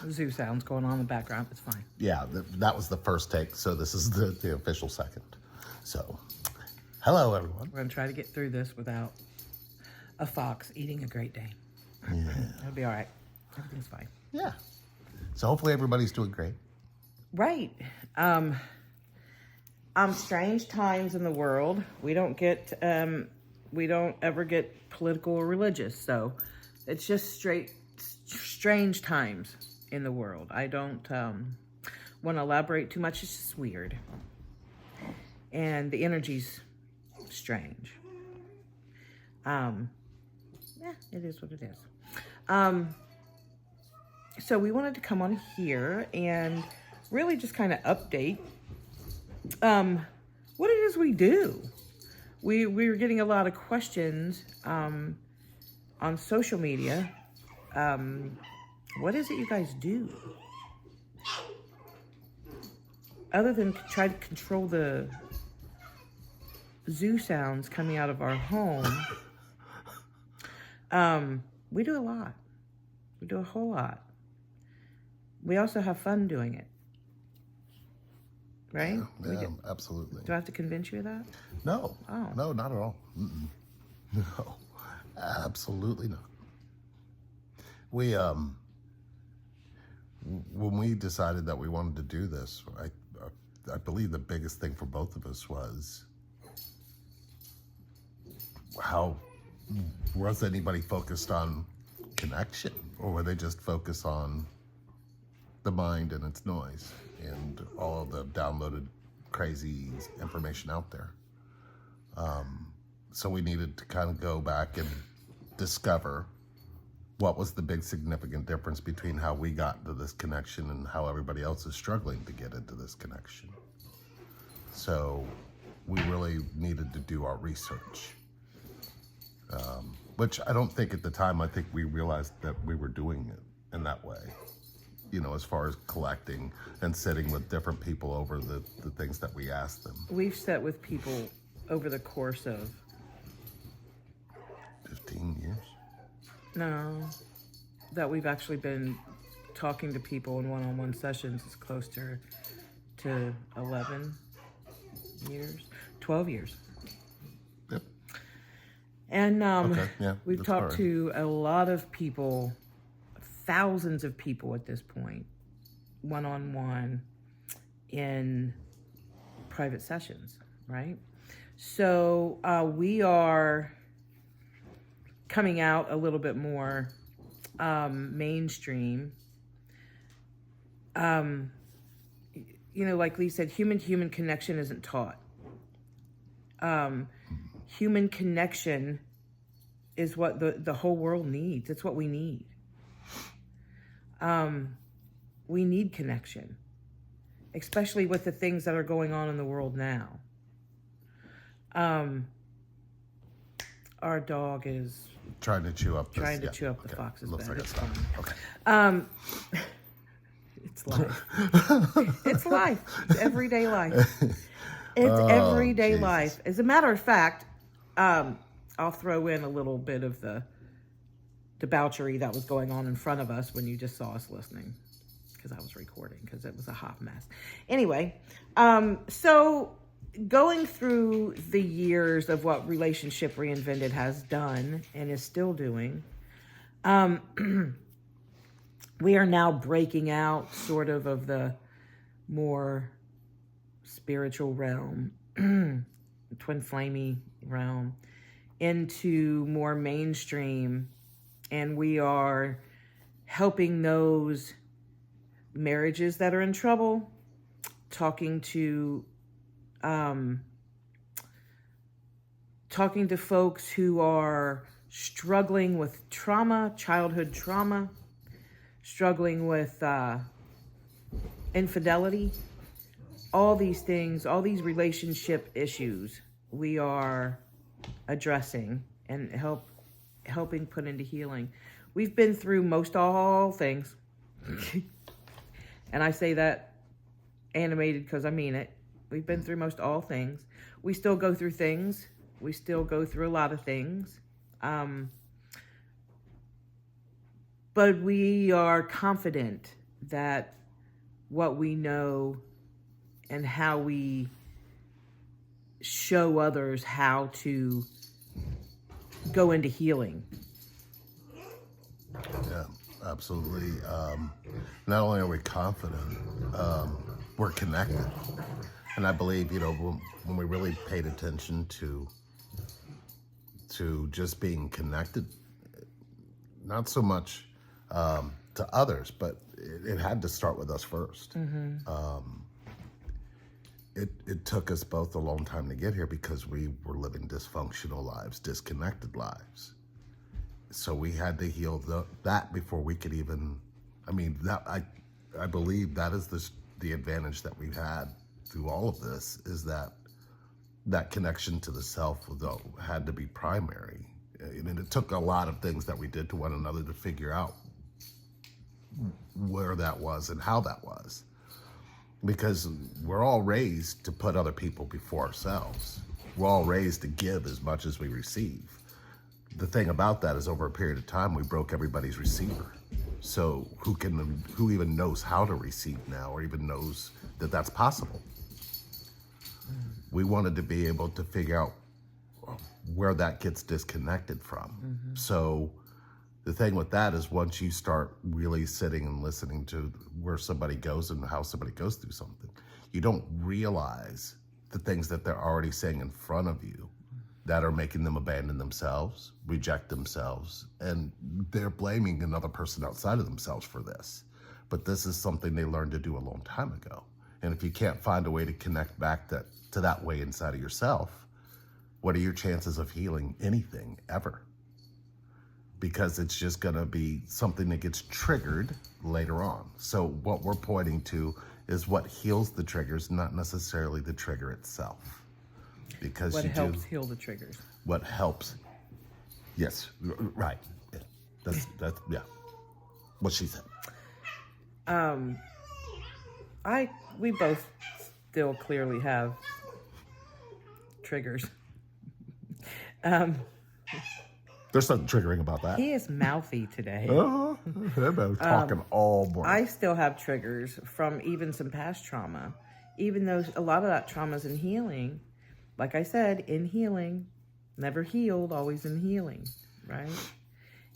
Zoo sounds going on in the background. It's fine. Yeah, that was the first take, so this is the official second. So, hello everyone. We're going to try to get through this without a fox eating a Great Dane. Yeah. It'll be all right. Everything's fine. Yeah. So hopefully everybody's doing great. Right. Strange times in the world. We don't ever get political or religious, so it's just strange times in the world. I don't want to elaborate too much. It's just weird. And the energy's strange. Yeah, it is what it is. So we wanted to come on here and really just kind of update what it is we do. We were getting a lot of questions on social media. What is it you guys do? Other than try to control the zoo sounds coming out of our home, we do a lot. We do a whole lot. We also have fun doing it. Right? Yeah, absolutely. Do I have to convince you of that? No. Oh. No, not at all. Mm-mm. No, absolutely not. We, when we decided that we wanted to do this, I believe the biggest thing for both of us was how was anybody focused on connection, or were they just focused on the mind and its noise and all of the downloaded crazy information out there? So we needed to kind of go back and discover what was the big significant difference between how we got into this connection and how everybody else is struggling to get into this connection. So we really needed to do our research, which I don't think at the time, I think we realized that we were doing it in that way. You know, as far as collecting and sitting with different people over the things that we asked them. We've sat with people over the course of 15 years? No, that we've actually been talking to people in one-on-one sessions is close to 11 years, 12 years. Yep. And Okay, yeah, we've talked to a lot of people, thousands of people at this point, one-on-one in private sessions, right? So we are coming out a little bit more mainstream. You know, like Lee said, human-to-human connection isn't taught. Human connection is what the whole world needs. It's what we need. We need connection, especially with the things that are going on in the world now. Our dog is trying to chew up the fox's Looks bed. like It's it's fine. Okay. It's life. It's life. It's everyday life. It's everyday Jesus. life. As a matter of fact, I'll throw in a little bit of the debauchery that was going on in front of us when you just saw us listening, because I was recording, because it was a hot mess. Anyway, so going through the years of what Relationship Reinvented has done and is still doing, we are now breaking out sort of the more spiritual realm, twin flamey realm, into more mainstream, and we are helping those marriages that are in trouble, talking to folks who are struggling with trauma, childhood trauma, struggling with infidelity, all these things, all these relationship issues we are addressing and helping put into healing. We've been through most all things. And I say that animated because I mean it. We've been through most all things. We still go through things. We still go through a lot of things. but we are confident that what we know and how we show others how to go into healing. Yeah, absolutely. Not only are we confident, we're connected. And I believe, when we really paid attention to just being connected, not so much to others, but it had to start with us first. It took us both a long time to get here because we were living dysfunctional lives, disconnected lives. So we had to heal that before we could even. I believe that is the advantage that we've had through all of this, is that connection to the self, though, had to be primary. And it took a lot of things that we did to one another to figure out where that was and how that was. Because we're all raised to put other people before ourselves. We're all raised to give as much as we receive. The thing about that is, over a period of time, we broke everybody's receiver. So who even knows how to receive now, or even knows that that's possible? We wanted to be able to figure out where that gets disconnected from. So the thing with that is, once you start really sitting and listening to where somebody goes and how somebody goes through something, you don't realize the things that they're already saying in front of you that are making them abandon themselves, reject themselves, and they're blaming another person outside of themselves for this. But this is something they learned to do a long time ago. And if you can't find a way to connect back to that way inside of yourself, what are your chances of healing anything ever? Because it's just going to be something that gets triggered later on. So what we're pointing to is what heals the triggers, not necessarily the trigger itself. Because What helps heal the triggers. What helps. Yes, right. Yeah. That's yeah. What she said. We both still clearly have triggers. There's something triggering about that. He is mouthy today. I've been talking all morning. I still have triggers from even some past trauma. Even though a lot of that trauma is in healing. Like I said, in healing, never healed, always in healing, right?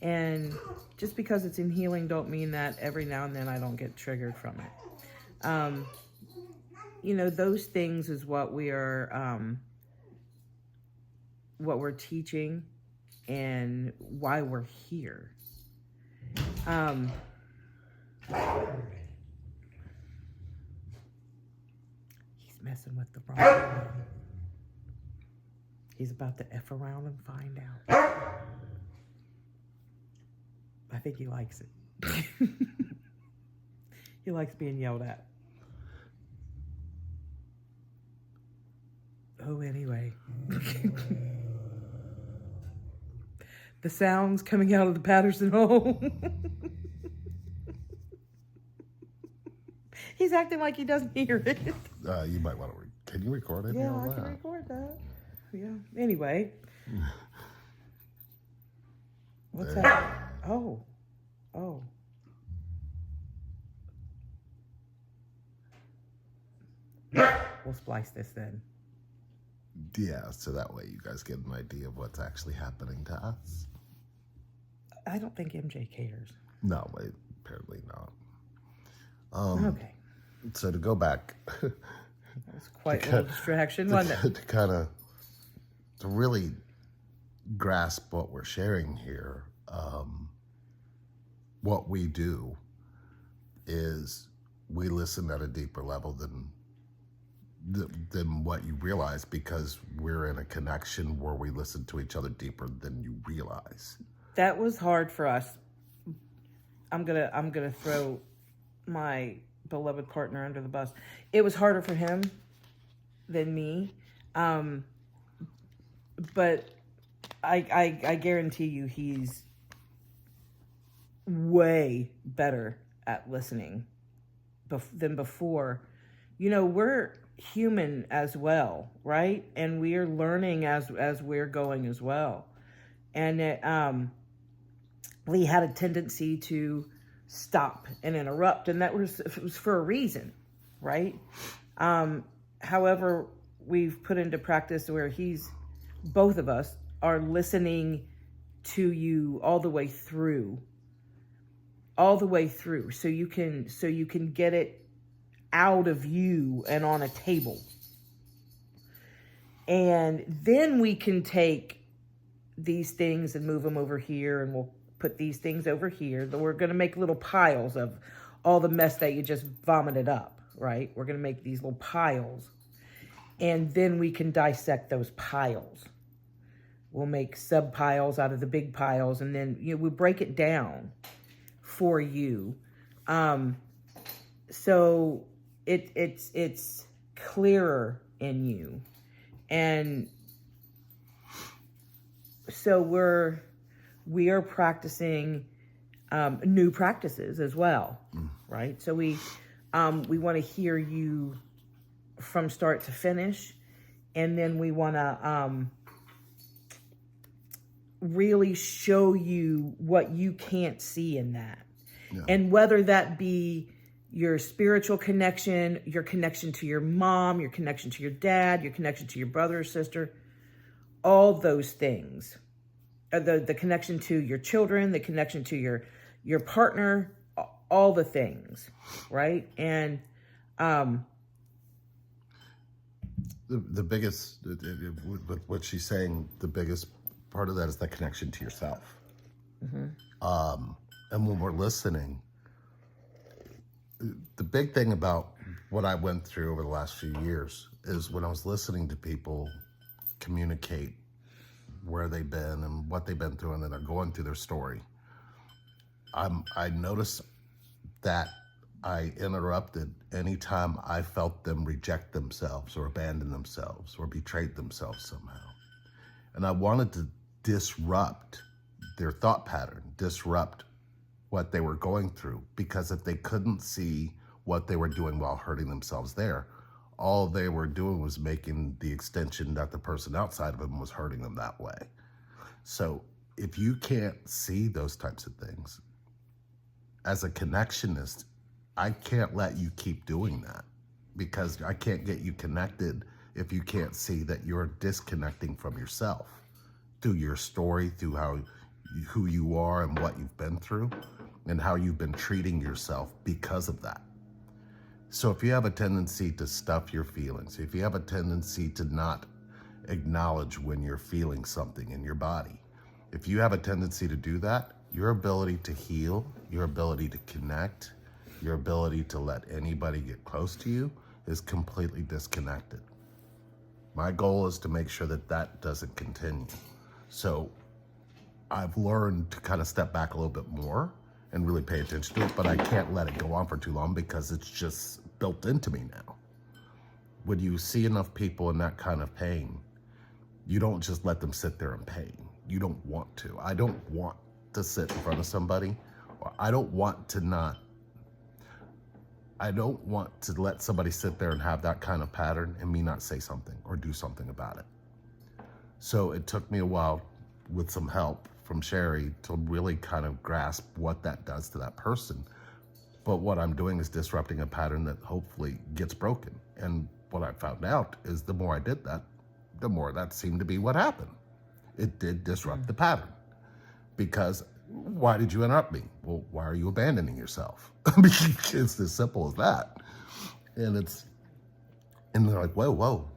And just because it's in healing don't mean that every now and then I don't get triggered from it. Those things is what we are, what we're teaching and why we're here. He's messing with the wrong one. He's about to F around and find out. I think he likes it. He likes being yelled at. Oh, anyway. The sounds coming out of the Patterson home. He's acting like he doesn't hear it. You might want to. Can you record it? Yeah, I can record that. Yeah. Anyway. What's that? Oh. We'll splice this then. Yeah, so that way you guys get an idea of what's actually happening to us. I don't think MJ cares. No, apparently not. Okay. So to go back. That was quite a little distraction, wasn't it? To really grasp what we're sharing here, what we do is we listen at a deeper level than what you realize, because we're in a connection where we listen to each other deeper than you realize. That was hard for us. I'm gonna throw my beloved partner under the bus. It was harder for him than me, but I guarantee you he's way better at listening than before. We're human as well, right? And we are learning as we're going as well. And Lee had a tendency to stop and interrupt, and it was for a reason, right? However, we've put into practice where both of us are listening to you all the way through, so you can get it out of you and on a table. And then we can take these things and move them over here, and we'll put these things over here. We're going to make little piles of all the mess that you just vomited up, right? We're going to make these little piles, and then we can dissect those piles. We'll make sub piles out of the big piles, and then we break it down for you, so it's clearer in you. And so we are practicing new practices as well, right? So we want to hear you from start to finish, and then we want to really show you what you can't see in that. Yeah. And whether that be your spiritual connection, your connection to your mom, your connection to your dad, your connection to your brother or sister, all those things, the connection to your children, the connection to your partner, all the things, right? And the biggest, what she's saying, the biggest part of that is the connection to yourself. Mm-hmm. And when we're listening, the big thing about what I went through over the last few years is when I was listening to people communicate where they've been and what they've been through, and then they're going through their story, I noticed that I interrupted anytime I felt them reject themselves or abandon themselves or betrayed themselves somehow. And I wanted to disrupt their thought pattern, disrupt what they were going through, because if they couldn't see what they were doing while hurting themselves there, all they were doing was making the extension that the person outside of them was hurting them that way. So if you can't see those types of things, as a connectionist, I can't let you keep doing that, because I can't get you connected if you can't see that you're disconnecting from yourself through your story, through who you are and what you've been through, and how you've been treating yourself because of that. So if you have a tendency to stuff your feelings, if you have a tendency to not acknowledge when you're feeling something in your body, if you have a tendency to do that, your ability to heal, your ability to connect, your ability to let anybody get close to you is completely disconnected. My goal is to make sure that that doesn't continue. So I've learned to kind of step back a little bit more and really pay attention to it, but I can't let it go on for too long because it's just built into me now. When you see enough people in that kind of pain, you don't just let them sit there in pain. You don't want to. I don't want to sit in front of somebody, or I don't want to let somebody sit there and have that kind of pattern and me not say something or do something about it. So it took me a while, with some help from Sherry, to really kind of grasp what that does to that person. But what I'm doing is disrupting a pattern that hopefully gets broken. And what I found out is the more I did that, the more that seemed to be what happened. It did disrupt the pattern. Because why did you interrupt me? Well, why are you abandoning yourself? It's as simple as that. And they're like, whoa.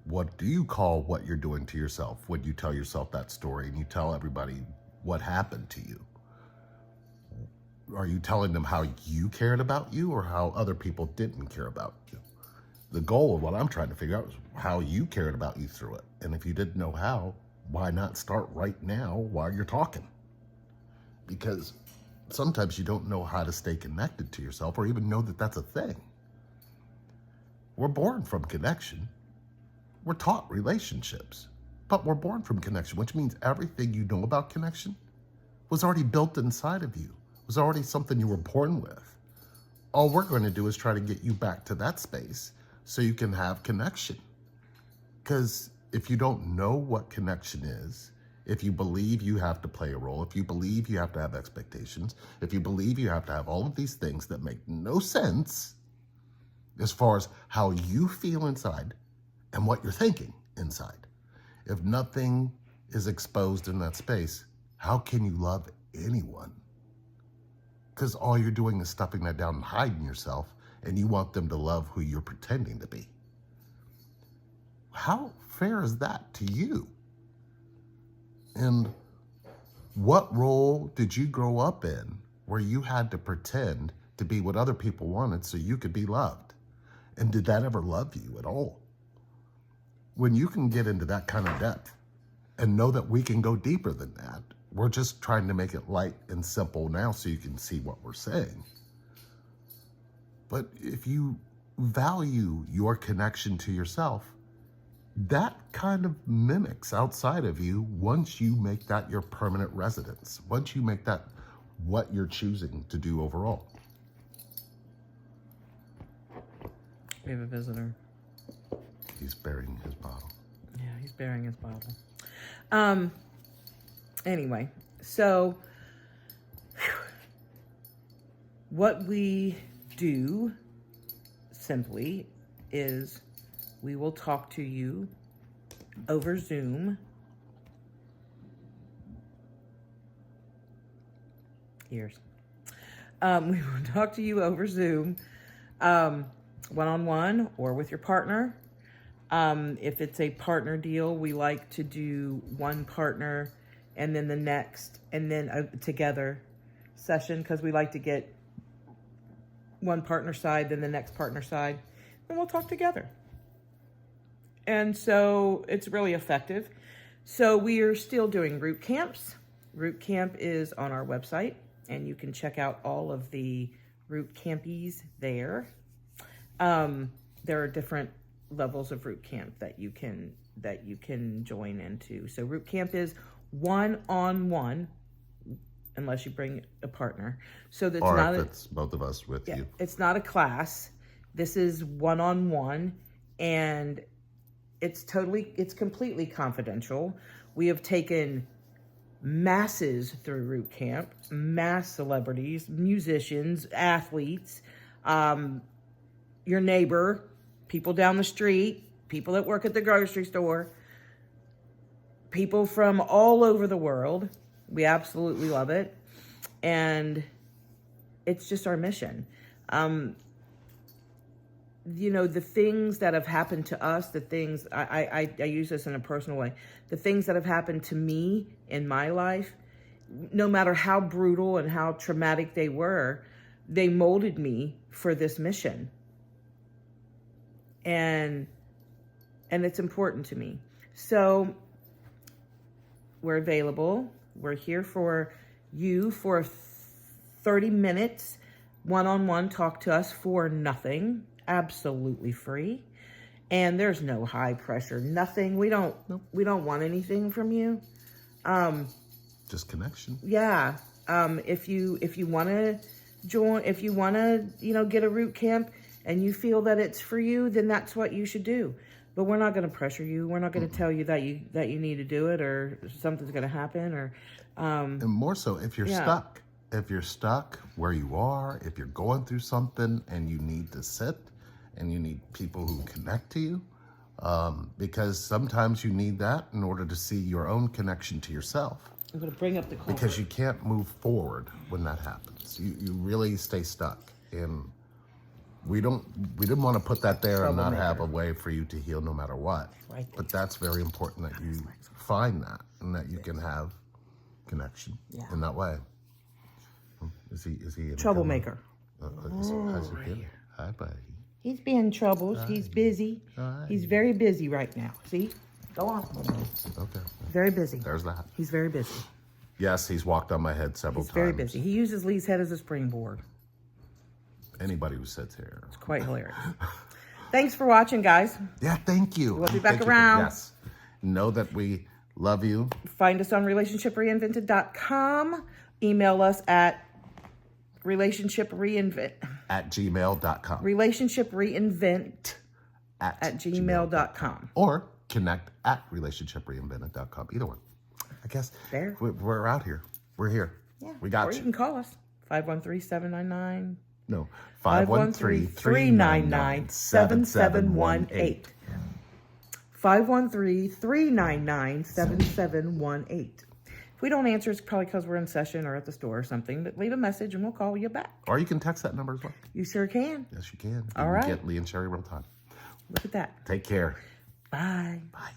What do you call what you're doing to yourself when you tell yourself that story and you tell everybody what happened to you? Are you telling them how you cared about you or how other people didn't care about you? The goal of what I'm trying to figure out is how you cared about you through it. And if you didn't know how, why not start right now while you're talking? Because sometimes you don't know how to stay connected to yourself or even know that that's a thing. We're born from connection. We're taught relationships, but we're born from connection, which means everything you know about connection was already built inside of you, was already something you were born with. All we're going to do is try to get you back to that space so you can have connection. Because if you don't know what connection is, If you believe you have to play a role, if you believe you have to have expectations, if you believe you have to have all of these things that make no sense as far as how you feel inside and what you're thinking inside, if nothing is exposed in that space, how can you love anyone? Because all you're doing is stuffing that down and hiding yourself, and you want them to love who you're pretending to be. How fair is that to you? And what role did you grow up in where you had to pretend to be what other people wanted so you could be loved? And did that ever love you at all? When you can get into that kind of depth and know that we can go deeper than that, we're just trying to make it light and simple now so you can see what we're saying. But if you value your connection to yourself, that kind of mimics outside of you once you make that your permanent residence, once you make that what you're choosing to do overall. We have a visitor. He's burying his bottle. Yeah, he's burying his bottle. Anyway, so what we do simply is we will talk to you over Zoom. Ears. We will talk to you over Zoom, one-on-one or with your partner. If it's a partner deal, we like to do one partner and then the next, and then a together session, because we like to get one partner side, then the next partner side, and we'll talk together. And so it's really effective. So we are still doing root camps. Root camp is on our website, and you can check out all of the root campies there. There are different levels of root camp that you can join into. So root camp is one-on-one, unless you bring a partner. So that's or not if it's both of us with you. It's not a class. This is one-on-one, and it's completely confidential. We have taken masses through root camp, mass celebrities, musicians, athletes, your neighbor, people down the street, people that work at the grocery store, people from all over the world. We absolutely love it. And it's just our mission. The things that have happened to us, the things, I use this in a personal way, the things that have happened to me in my life, no matter how brutal and how traumatic they were, they molded me for this mission. And it's important to me. So we're available. We're here for you for 30 minutes, one-on-one. Talk to us for nothing, absolutely free. And there's no high pressure, nothing. We don't want anything from you. Just connection. Yeah. If you want to join, if you want to, get a root camp and you feel that it's for you, then that's what you should do. But we're not going to pressure you. We're not going to tell you that you need to do it, or something's going to happen, or and more so if you're stuck. If you're stuck where you are, if you're going through something and you need to sit and you need people who connect to you, because sometimes you need that in order to see your own connection to yourself. I'm going to bring up the call. Because you can't move forward when that happens. You really stay stuck. And we didn't want to put that there and not have a way for you to heal no matter what. Right. But that's very important that you find that and that you can have connection in that way. Is he in troublemaker? How's he feeling? Hi, buddy. He's being troubles. He's busy. He's very busy right now. See? Go on. Okay. Very busy. There's that. He's very busy. Yes, he's walked on my head several times. Very busy. He uses Lee's head as a springboard. Anybody who sits here. It's quite hilarious. Thanks for watching, guys. Yeah, thank you. We'll be back around. Yes. Know that we love you. Find us on relationshipreinvented.com. Email us at relationshipreinvent at gmail.com. Relationship-reinvent at gmail.com. Or connect at relationshipreinvented.com. Either one. I guess There. we're out here. We're here. Yeah. We got or you. you can call us. 513-799. No. 513-399-7718. 513-399-7718. If we don't answer, it's probably because we're in session or at the store or something. But leave a message and we'll call you back. Or you can text that number as well. You sure can. Yes, you can. All You right. can get Lee and Sherry real time. Look at that. Take care. Bye. Bye.